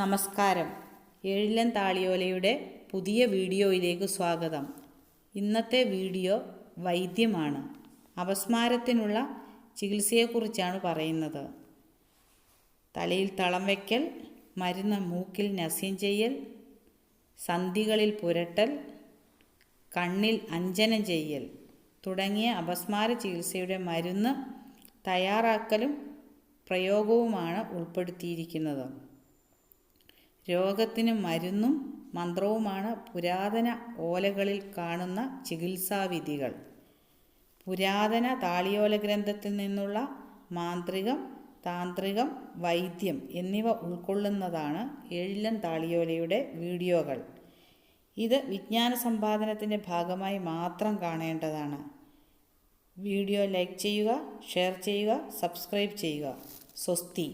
നമസ്കാരം. ഏഴിലം താളിയോലയുടെ പുതിയ വീഡിയോയിലേക്ക് സ്വാഗതം. ഇന്നത്തെ വീഡിയോ വൈദ്യമാണ്. അപസ്മാരത്തിനുള്ള ചികിത്സയെക്കുറിച്ചാണ് പറയുന്നത്. തലയിൽ തളം വയ്ക്കൽ, മരുന്ന് മൂക്കിൽ നസ്യം ചെയ്യൽ, സന്ധികളിൽ പുരട്ടൽ, കണ്ണിൽ അഞ്ജനം ചെയ്യൽ തുടങ്ങിയ അപസ്മാര ചികിത്സയുടെ മരുന്ന് തയ്യാറാക്കലും പ്രയോഗവുമാണ് ഉൾപ്പെടുത്തിയിരിക്കുന്നത്. രോഗത്തിന് മരുന്നും മന്ത്രവുമാണ് പുരാതന ഓലകളിൽ കാണുന്ന ചികിത്സാവിധികൾ. പുരാതന താളിയോല ഗ്രന്ഥത്തിൽ നിന്നുള്ള മാന്ത്രികം, താന്ത്രികം, വൈദ്യം എന്നിവ ഉൾക്കൊള്ളുന്നതാണ് ഏഴിലം താളിയോലയുടെ വീഡിയോകൾ. ഇത് വിജ്ഞാന സമ്പാദനത്തിൻ്റെ ഭാഗമായി മാത്രം കാണേണ്ടതാണ്. വീഡിയോ ലൈക്ക് ചെയ്യുക, ഷെയർ ചെയ്യുക, സബ്സ്ക്രൈബ് ചെയ്യുക. സ്വസ്തി.